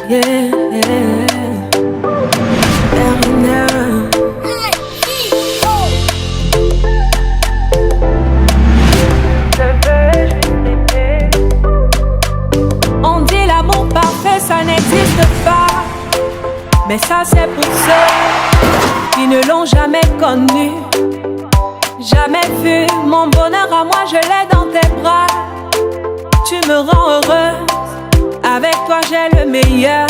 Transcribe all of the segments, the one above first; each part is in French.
Yeah, on dit l'amour parfait, ça n'existe pas. Mais ça c'est pour ceux qui ne l'ont jamais connu. Jamais vu mon bonheur à moi, je l'ai dans tes bras. Tu me rends heureuse, avec toi j'ai le meilleur.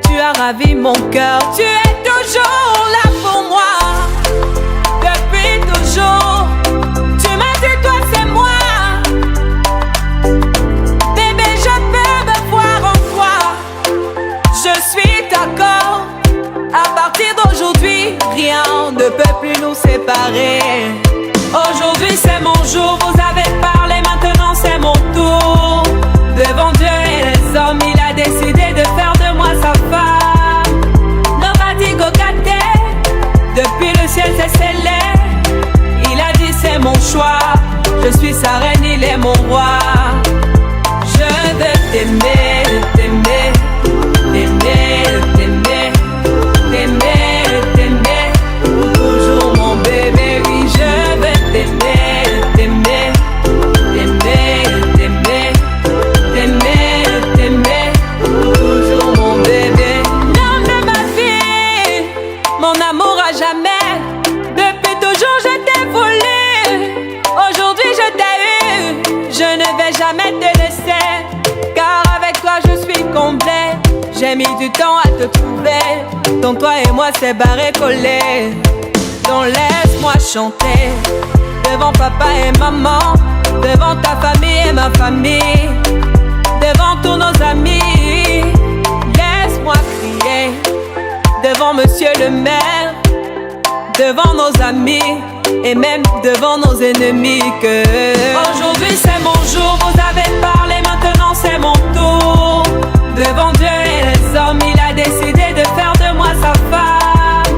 Tu as ravi mon cœur, tu es toujours là pour moi. Depuis toujours, tu m'as dit toi c'est moi. Bébé je peux me voir en toi. Je suis d'accord, à partir d'aujourd'hui, rien ne peut plus nous séparer. Aujourd'hui c'est mon jour, vous avez parlé, maintenant c'est mon tour. Devant Dieu et les hommes, il a décidé de faire de moi sa femme. Nobody go get it. Depuis le ciel c'est scellé. Il a dit c'est mon choix. Je suis sa reine, il est mon roi. Je veux t'aimer, t'aimer, t'aimer, t'aimer, t'aimer, t'aimer. Toujours mon bébé, oui je veux t'aimer, t'aimer, t'aimer, t'aimer. T'aimer, toujours mon bébé. L'homme de ma vie, mon amour à jamais. Depuis toujours je t'ai voulu. Aujourd'hui je t'ai eu. Je ne vais jamais te laisser, car avec toi je suis complet. J'ai mis du temps à te trouver. Ton toi et moi c'est barré collé. Donc laisse-moi chanter devant papa et maman, devant ta famille et ma famille, devant tous nos amis. Laisse-moi crier devant monsieur le maire, devant nos amis et même devant nos ennemis que aujourd'hui c'est mon jour, vous avez parlé, maintenant c'est mon tour. Devant Dieu et les hommes, il a décidé de faire de moi sa femme.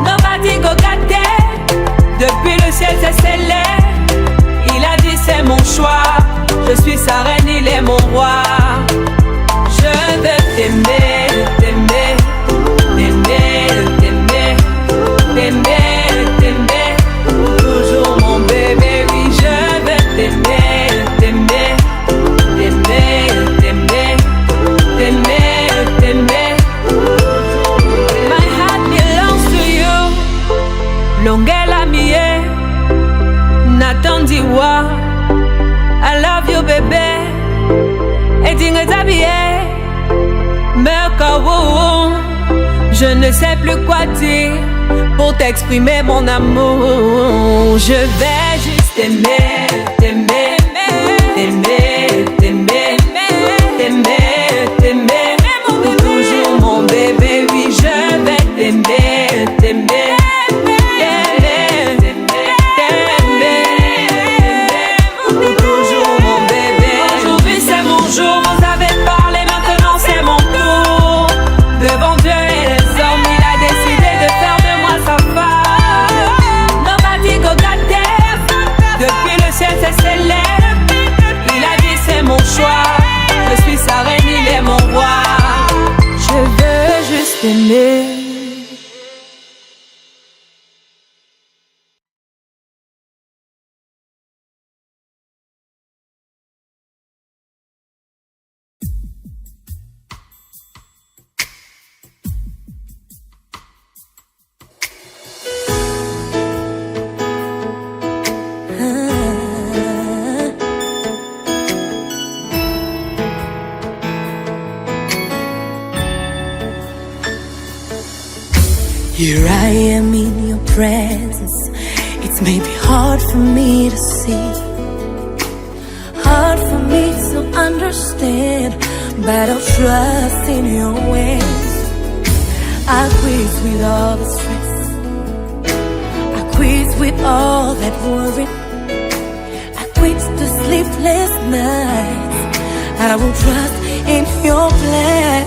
Nobody go get it. Depuis le ciel c'est scellé. Il a dit c'est mon choix. Je suis sa reine, il est mon roi. Je veux t'aimer, t'aimer, t'aimer, t'aimer, t'aimer, t'aimer. Toujours mon bébé, oui je veux t'aimer, t'aimer, t'aimer, t'aimer, t'aimer, t'aimer. My heart belongs to you. Longela mie, Nathan Diwa. I love you bébé. Et dingue t'habiller. Merkawo. Je ne sais plus quoi dire pour t'exprimer mon amour. Je vais juste t'aimer, t'aimer, t'aimer, t'aimer, t'aimer, t'aimer. Toujours mon bébé, oui je vais t'aimer, t'aimer. Il a dit c'est mon choix. Je suis sa reine, il est mon roi. Je veux juste aimer. Here I am in your presence. It may be hard for me to see, hard for me to understand, but I'll trust in your ways. I quit with all the stress, I quit with all that worry, I quit the sleepless nights. I will trust in your plan.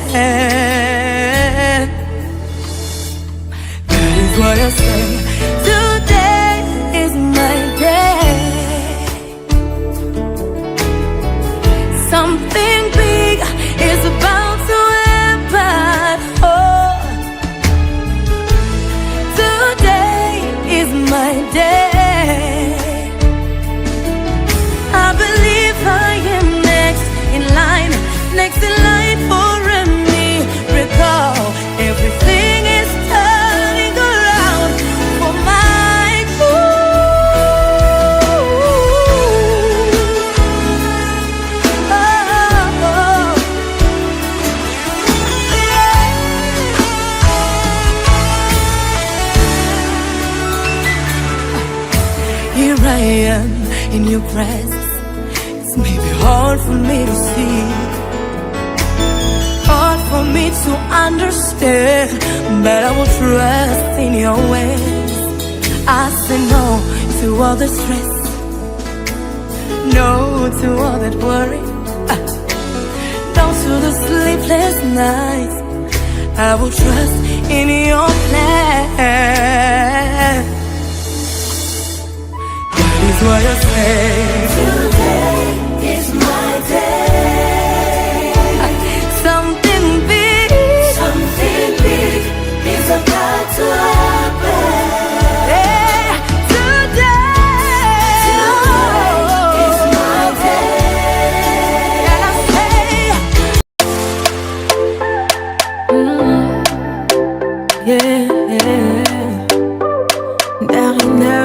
That is what I say. Today is my day. Something big your presence. It's maybe hard for me to see, hard for me to understand, but I will trust in your ways. I say no to all the stress, no to all that worry, no to the sleepless nights. I will trust in your plan. That is why I say today is my day. Something big is about to happen. Yeah, today is my day. And I say, yeah, Darina.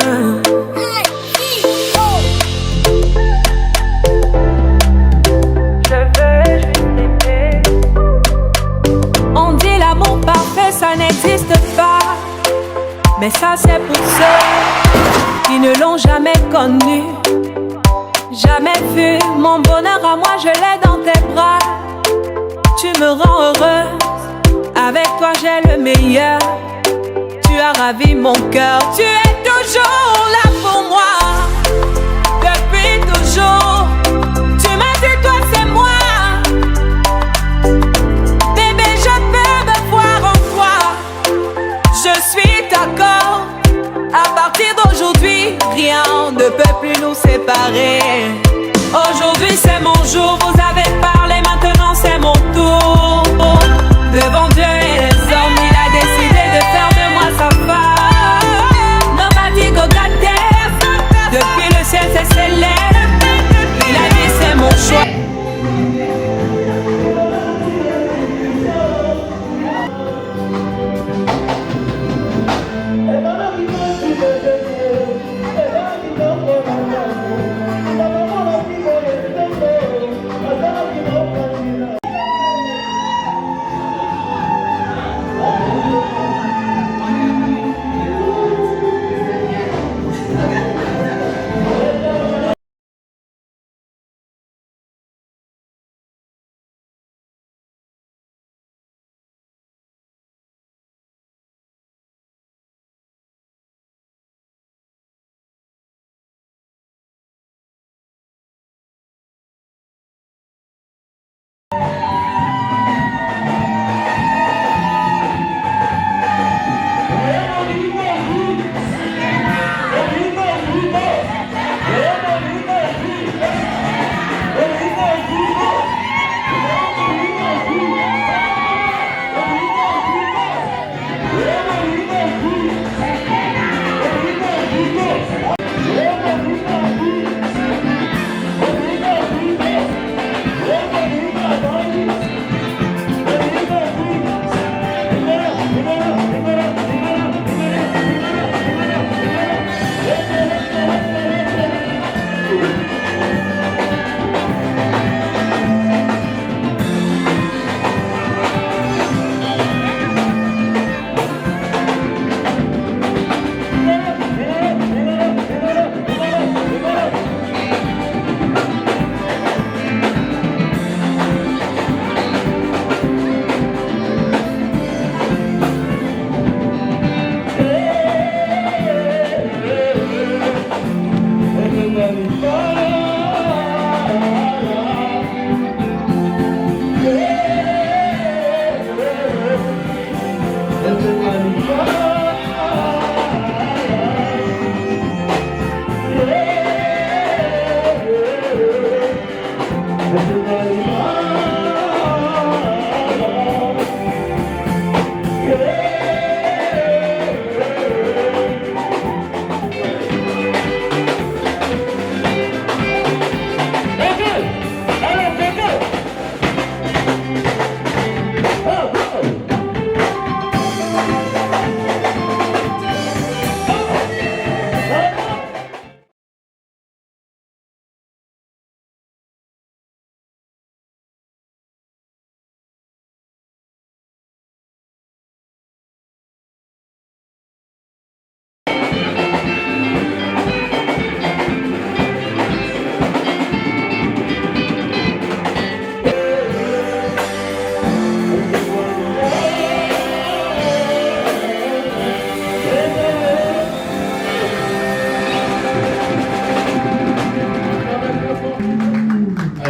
On dit l'amour parfait, ça n'existe pas. Mais ça c'est pour ceux qui ne l'ont jamais connu, jamais vu. Mon bonheur à moi, je l'ai dans tes bras. Tu me rends heureuse, avec toi j'ai le meilleur. Tu as ravi mon cœur, tu es toujours là pour moi. Depuis toujours, tu m'as dit toi c'est moi. Bébé, je peux me voir en toi. Je suis d'accord. À partir d'aujourd'hui, rien ne peut plus nous séparer. Aujourd'hui c'est mon jour, vous avez parlé, maintenant c'est mon tour. Devant Dieu et les hommes, il a décidé de faire de moi sa femme. Nobody go got there. Depuis le ciel c'est célèbre. Il a dit c'est mon choix.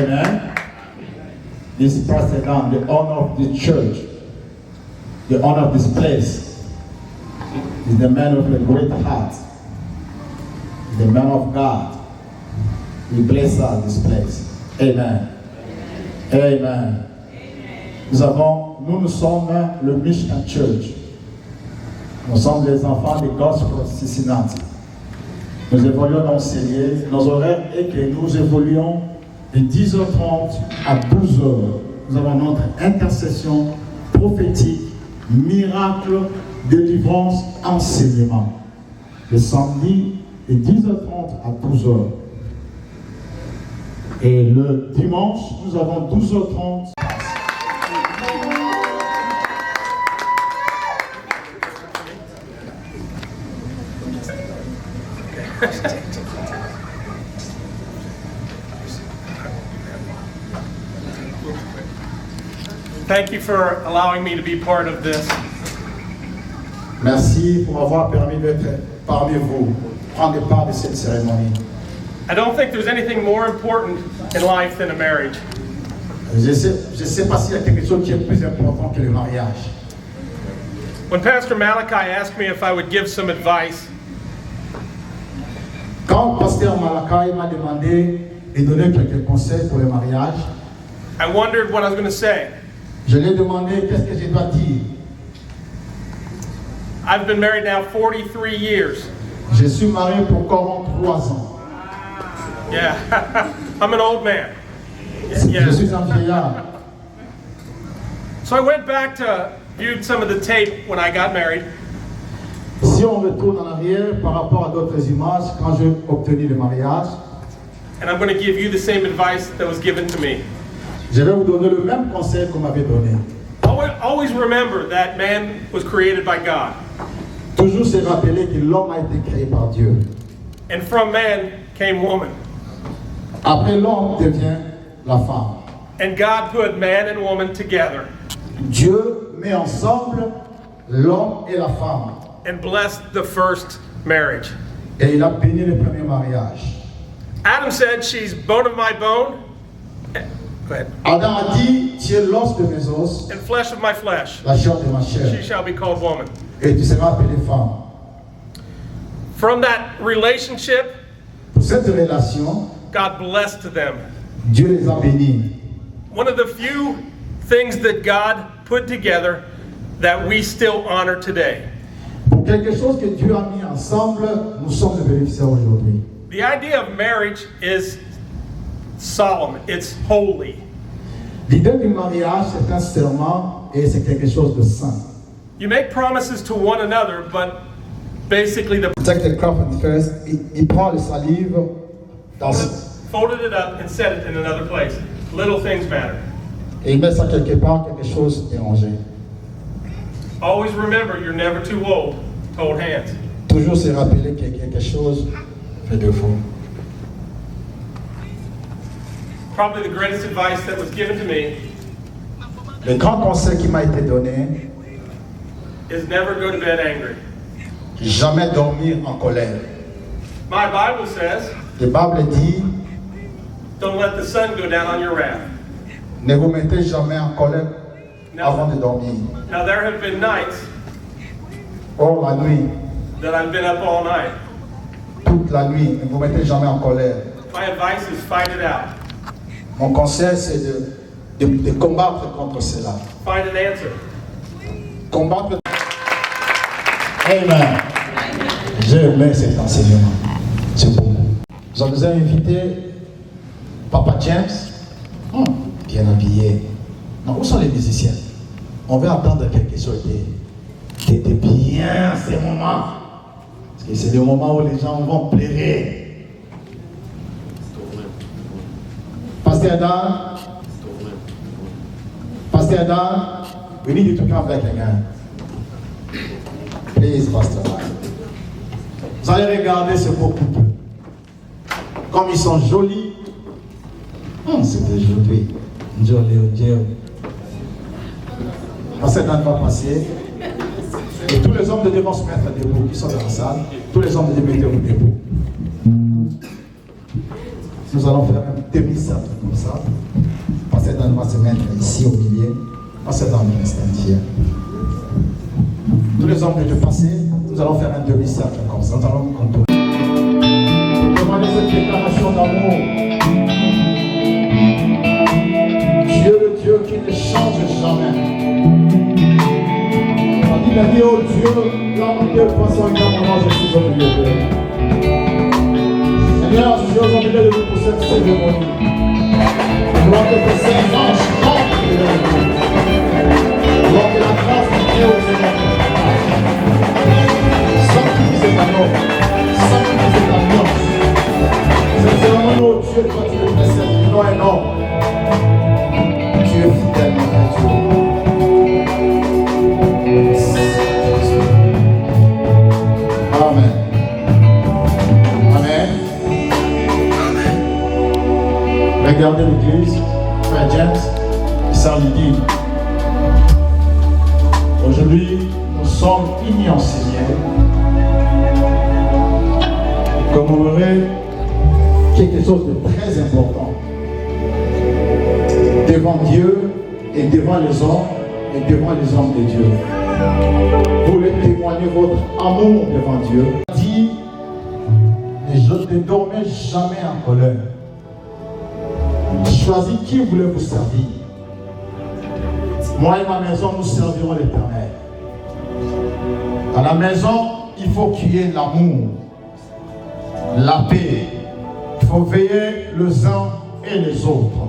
Amen. This pastor down, the owner of the church, the owner of this place, is the man of a great heart, the man of God. We bless us this place. Amen. Amen. Nous sommes le Mission Church. Nous sommes les enfants du Gospel Cincinnati. Nous évoluons dans le Seigneur. Nos horaires est que nous évoluons de 10h30 à 12h. Nous avons notre intercession prophétique, miracle, délivrance, enseignement. Le samedi, de 10h30 à 12h. Et le dimanche, nous avons 12h30. Thank you for allowing me to be part of this. Merci pour m'avoir permis d'être parmi vous, prendre part de cette cérémonie. I don't think there's anything more important in life than a marriage. Je sais pas s'il y a quelque chose qui est plus important que le mariage. When Pastor Malachi asked me if I would give some advice, Quand Pasteur Malachi m'a demandé de donner quelques conseils pour le mariage, I wondered what I was going to say. je lui ai demandé qu'est-ce que je dois dire. I've been married now 43 years. Je suis marié pour 43 ans. Yeah, I'm an old man. Je Yeah. suis un vieillard. So I went back to viewed some of the tape when I got married. Si on retourne en arrière par rapport à d'autres images, quand j'ai obtenu le mariage, And I'm going to give you the same advice that was given to me. je vais vous donner le même conseil qu'on m'avait donné. Always remember that man was created by God. Toujours se rappeler que l'homme a été créé par Dieu. And from man came woman. Après, l'homme devient la femme. And God put man and woman together Dieu met ensemble l'homme et la femme. and blessed the first marriage. Et il a béni le premier mariage. Adam said, she's bone of my bone. Go ahead. Adam a dit, tu es l'os de mes os, And flesh of my flesh. la chair de ma She chair. shall be called woman. Et tu seras appelée femme. From that relationship, Pour cette relation, God blessed them. Dieu les a bénis. One of the few things that God put together that we still honor today. Pour quelque chose que Dieu a mis ensemble, nous sommes les bénéficiaires aujourd'hui. The idea of marriage is solemn, it's holy. L'idée du mariage, c'est un serment et c'est quelque chose de saint. You make promises to one another, but basically the Take the cup first, il prend le salive dans folded it up and set it in another place. Little things matter. et il met ça quelque part, quelque chose est rangé. Always remember, you're never too old to hold hands. Toujours se rappeler que quelque chose fait défaut. Probably the greatest advice that was given to me Le grand conseil qui m'a été donné, is never go to bed angry. jamais dormir en colère. My Bible says, La Bible dit, don't let the sun go down on your wrath. ne vous mettez jamais en colère avant de dormir. Now there have been nights Oh, la nuit, that I've been up all night. toute la nuit, ne vous mettez jamais en colère. My advice is fight it out. Mon conseil, c'est de combattre contre cela. Find an answer. Combattre. Amen. J'aimais cet enseignement. C'est beau. Nous avons invité Papa James. Bien habillé. Non, où sont les musiciens? On veut entendre quelque chose de bien ces moments. Parce que c'est le moment où les gens vont pleurer. Pasteur Dan. Pasteur Dan. We need you to come back again. Please, Pastor Dan. Vous allez regarder ce beau couple. Comme ils sont jolis. C'était joli. Joli. Pasteur Dan va passer. Et tous les hommes de Dieu vont se mettre debout, qui sont dans la salle. Tous les hommes de Dieu, mettez-vous debout. Nous allons faire un demi-cercle comme ça. Passer dans va se mettre ici au milieu. Passer dans le ministère entier. Tous les hommes de Dieu passés, nous allons faire un demi-cercle comme ça. Nous allons contourner. Demandez cette déclaration d'amour. Dieu, le Dieu qui ne change jamais. Il a dit, oh Dieu, l'homme de poisson et d'amant, je suis au milieu d'eux. Seigneur, je suis au milieu de vous pour cette cérémonie. Gloire que tes saints anges rentrent de nous. Gloire que la grâce de Dieu aux Seigneur. Sanctifie cet amour. Sanctifie cette alliance. Cette cérémonie, oh Dieu, toi tu le précèdes, non et non. Tu es fidèle, mon Dieu. Amen. Amen. Amen. Regardez l'église, Frère James, Sœur Lydie. Aujourd'hui, nous sommes unis en Seigneur. Commémorer quelque chose de très important. Devant Dieu et devant les hommes et devant les hommes de Dieu. Vous voulez témoigner votre amour devant Dieu. Dit, ne dormez jamais en colère. Choisis qui voulait vous servir. Moi et ma maison, nous servirons l'Éternel. Dans la maison, il faut qu'il y ait l'amour, la paix. Il faut veiller les uns et les autres.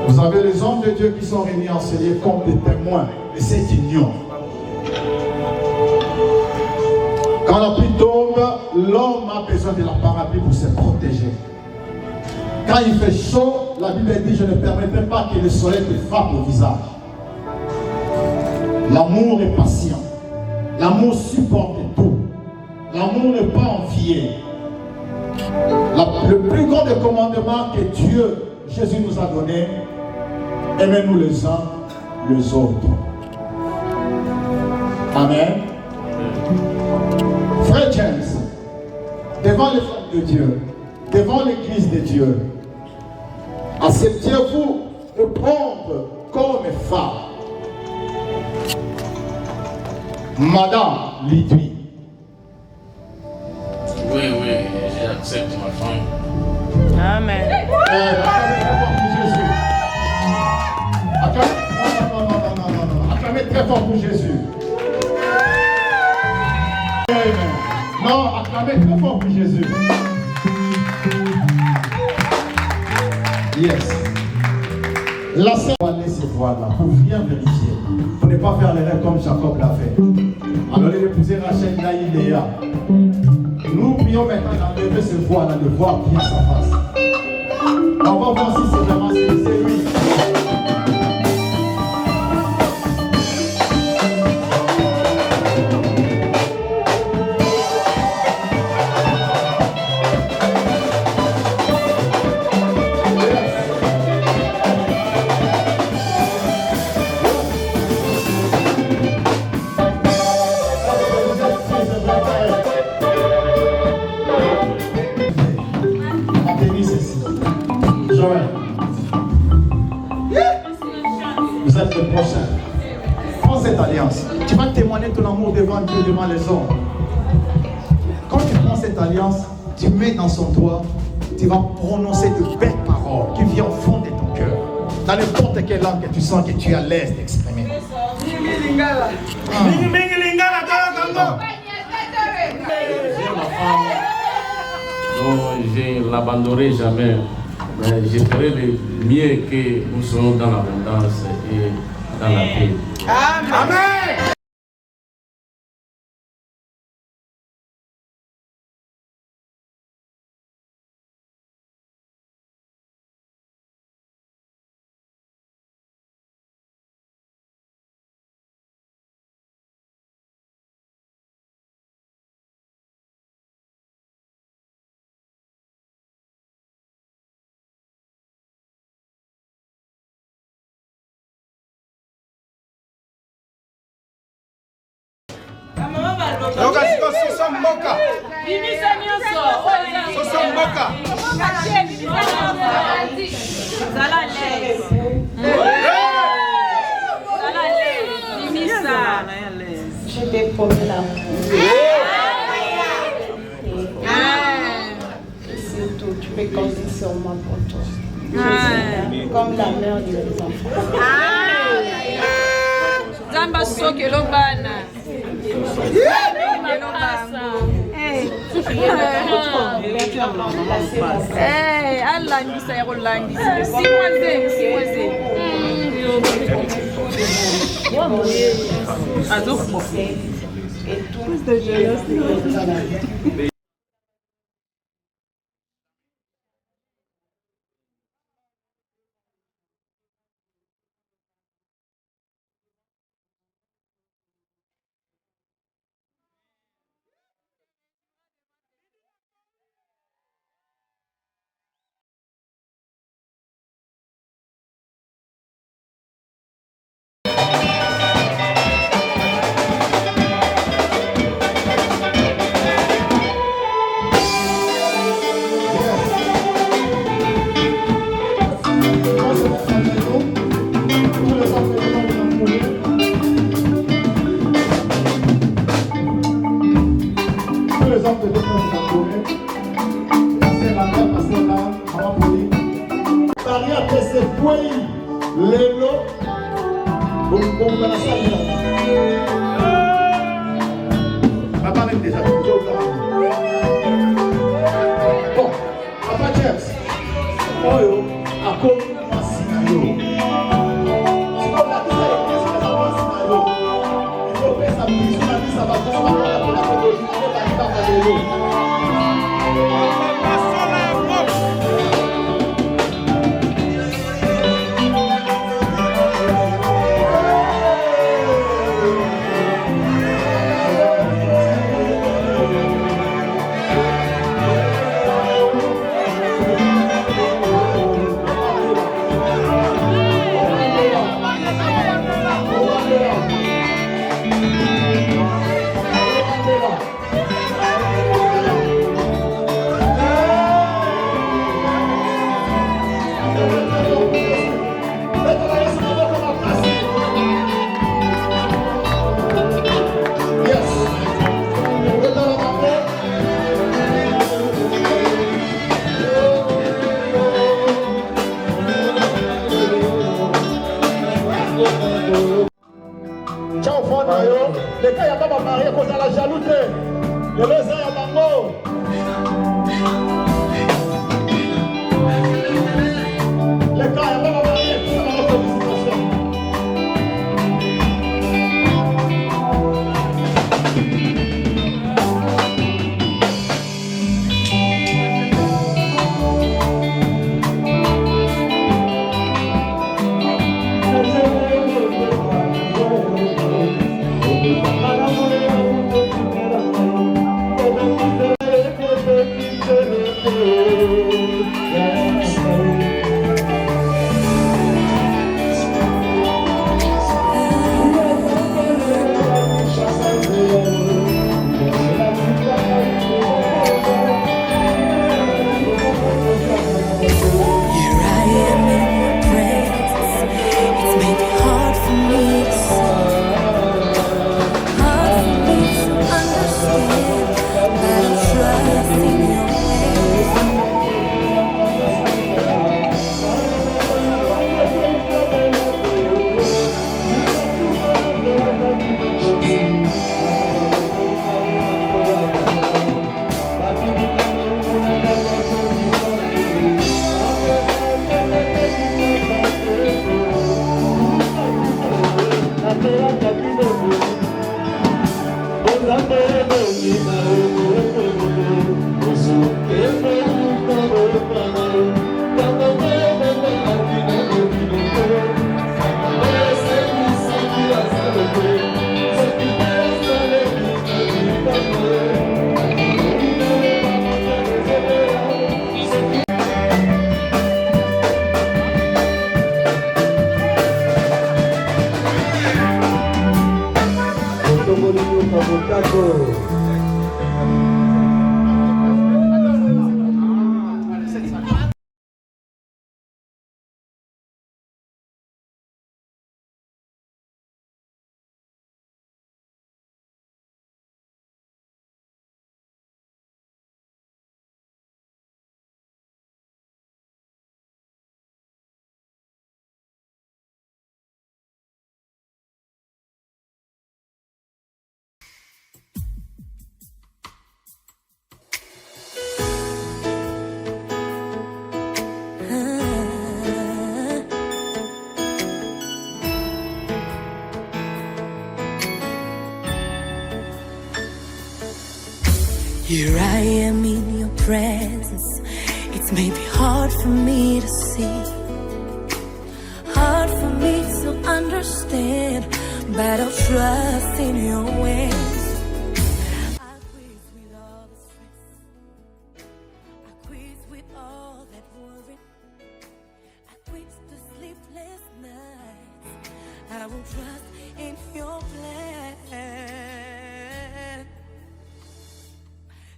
Vous avez les hommes de Dieu qui sont réunis en ce lieu comme des témoins de cette union. Quand la pluie tombe, l'homme a besoin de la parapluie pour se protéger. Quand il fait chaud, la Bible dit, je ne permettrai pas que le soleil te frappe au visage. L'amour est patient. L'amour supporte tout. L'amour n'est pas envié. Le plus grand des commandements que Dieu, Jésus nous a donné, aimez-nous les uns les autres. Amen. Frère James, devant les femmes de Dieu, devant l'église de Dieu, acceptez-vous de prendre comme femme Madame Lydie. Oui, j'accepte ma femme. Amen. Acclamez très fort pour Jésus. Non, acclamez très fort pour Jésus. Yes. La sœur va aller se voir là pour bien vérifier. Pour ne pas faire l'erreur comme Jacob l'a fait. Alors il épousait Rachel, Naïl, Léa. Nous prions maintenant d'enlever ce voile, de voir bien sa face. On va voir si c'est vraiment c'est lui. Vous êtes le prochain. Prends cette alliance. Tu vas témoigner ton amour devant Dieu, devant les hommes. Quand tu prends cette alliance, tu mets dans son doigt, tu vas prononcer de belles paroles qui viennent au fond de ton cœur. Dans n'importe quelle langue que tu sens que tu es à l'aise d'exprimer. J'ai ma femme, donc je ne l'abandonnerai jamais. Mais je ferai le mieux que nous soyons dans l'abondance et dans la paix. Amen. Look at Moka. Je t'ai promis l'amour. Et surtout, tu peux compter sur moi pour toi. Je suis comme la mère de mes enfants. Zamba sokelo bana. Allah ngisa ya kulangisa. Sikwaze. Azukho. Et tout. Here I am in your presence. It's maybe hard for me to see, hard for me to understand, but I'll trust in your ways. I quit with all the stress, I quit with all that worry, I quit the sleepless nights. I will trust in your plan.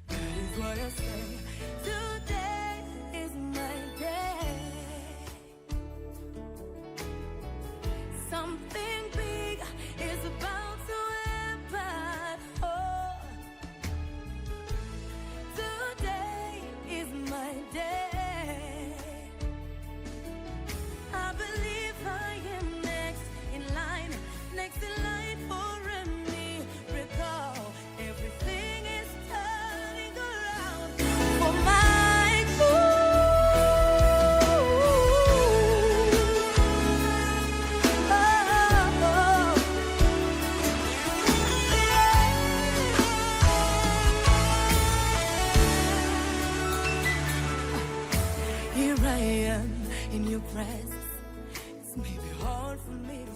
That is what I say. Today is my day. Something big is about to happen. Oh, today is my day. I believe I am next in line for a miracle. Everything is turning around for my good. Oh, here I am in your presence. It's maybe hard for me to